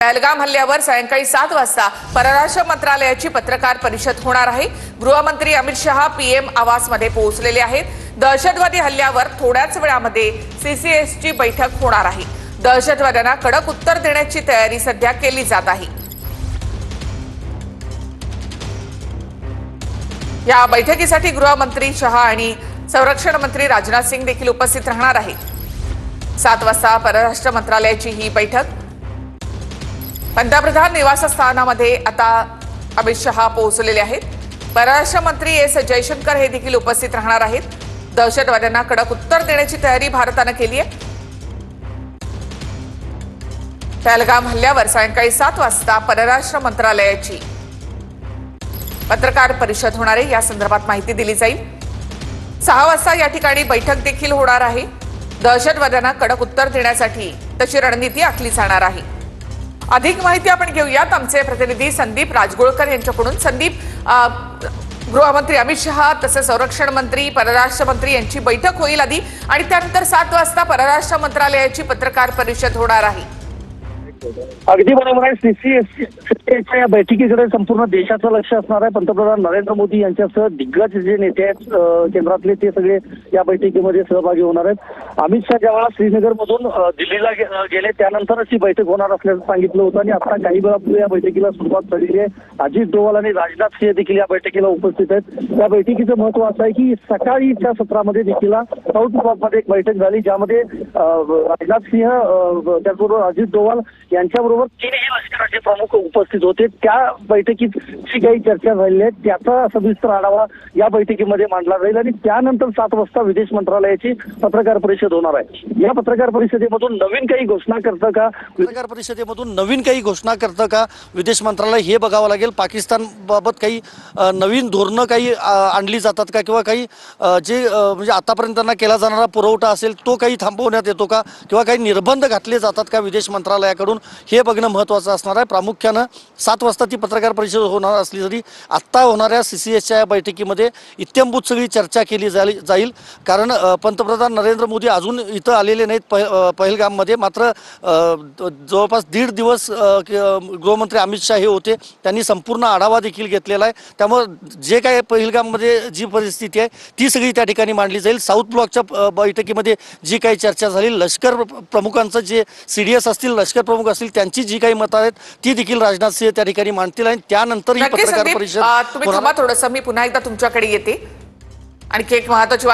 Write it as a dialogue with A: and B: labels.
A: पहलगाम हल्ल्यावर सायंकाळी 7 वाजता परराष्ट्र मंत्रालयाची पत्रकार परिषद होणार आहे। गृहमंत्री अमित शहा पीएम आवासमध्ये पोहोचलेले आहेत। दहशतवादी हल्ल्यावर थोड्याच वेळामध्ये सीसीएसची बैठक होणार आहे। दहशतवाद्यांना कडक उत्तर देण्याची तयारी सध्या केली जात आहे। या बैठकीसाठी गृहमंत्री शहा आणि संरक्षण मंत्री राजनाथ सिंह देखील उपस्थित राहणार आहेत। 7 वाजता परराष्ट्र मंत्रालयाची ही बैठक पंतप्रधान निवासस्थानामध्ये आता अमित शहा पोहोचलेले आहेत। परराष्ट्र मंत्री एस जयशंकर हे देखील उपस्थित राहणार आहेत। दहशतवाद्यांना कडक उत्तर देण्याची तयारी भारताने केली आहे। पहलगाम हल्ल्यावर सायंकाळी 7 वाजता परराष्ट्र मंत्रालयाची पत्रकार परिषद होणार आहे। या संदर्भात माहिती दिली जाईल। 6 वाजता या ठिकाणी बैठक देखील होणार आहे। दहशतवाद्यांना कडक उत्तर देण्यासाठी तशी रणनीती आखली जाणार आहे। अधिक माहिती आपण घेऊयात आमचे प्रतिनिधी संदीप राजगोळकर यांच्याकडून। संदीप, गृहमंत्री अमित शहा तसेच संरक्षण मंत्री परराष्ट्र मंत्री यांची बैठक होईल आधी आणि त्यानंतर 7 वाजता परराष्ट्र मंत्रालयाची पत्रकार परिषद होणार आहे।
B: अगदी बरोबर आहे। सीसीएसच्या या बैठकीकडे संपूर्ण देशाचं लक्ष असणार आहे। पंतप्रधान नरेंद्र मोदी यांच्यासह दिग्गज जे नेते आहेत केंद्रातले ते सगळे या बैठकीमध्ये सहभागी होणार आहेत। अमित शहा ज्यावेळेला श्रीनगरमधून दिल्लीला गेले त्यानंतरच ही बैठक होणार असल्याचं सांगितलं होतं आणि आता काही वेळापूर्वी या बैठकीला सुरुवात झालेली आहे। अजित डोवाल आणि राजनाथ सिंह देखील या बैठकीला उपस्थित आहेत। या बैठकीचं महत्व असं आहे की सकाळीच्या सत्रामध्ये देखील साऊथ ब्लॉकमध्ये एक बैठक झाली ज्यामध्ये राजनाथ सिंह त्याचबरोबर अजित डोवाल यांच्याबरोबर 3 लष्कराचे प्रमुख उपस्थित होते। त्या बैठकीत जी काही चर्चा झालेली आहे त्याचा सविस्तर आढावा या बैठकीमध्ये मांडला जाईल आणि त्यानंतर 7 वाजता विदेश मंत्रालयाची पत्रकार परिषद होणार आहे। या पत्रकार परिषदेमधून नवीन काही घोषणा करतं का विदेश मंत्रालय हे बघावं लागेल। पाकिस्तान बाबत काही नवीन धोरणं काही आणली जातात का किंवा काही जे म्हणजे आतापर्यंत त्यांना केला जाणारा पुरवठा असेल तो काही थांबवण्यात येतो का किंवा काही निर्बंध घातले जातात का विदेश मंत्रालयाकडून हे बघणं महत्त्वाचं असणार आहे। प्रामुख्यानं 7 वाजता ती पत्रकार परिषद होणार असली तरी आत्ता होणाऱ्या सीसीएसच्या बैठकीमध्ये इत्थंभूत सगळी चर्चा केली जाईल कारण पंतप्रधान नरेंद्र मोदी अजून इथं आलेले नाहीत पहलगाममध्ये। मात्र जवळपास 1.5 दिवस गृहमंत्री अमित शहा हे होते, त्यांनी संपूर्ण आढावा देखील घेतलेला आहे। त्यामुळे जे काय पहलगाममध्ये जी परिस्थिती आहे ती सगळी त्या ठिकाणी मांडली जाईल। साऊथ ब्लॉकच्या बैठकीमध्ये जी काही चर्चा झाली, लष्कर प्रमुखांचं जे सीडीएस असतील लष्कर प्रमुख असतील त्यांची जी काही मतं आहेत ती देखील राजनाथ सिंह त्या ठिकाणी मांडतील आणि त्यानंतर ही पत्रकार परिषद
A: तुम्ही थांबा थोडंसं, मी पुन्हा एकदा तुमच्याकडे येते। आणखी एक महत्त्वाची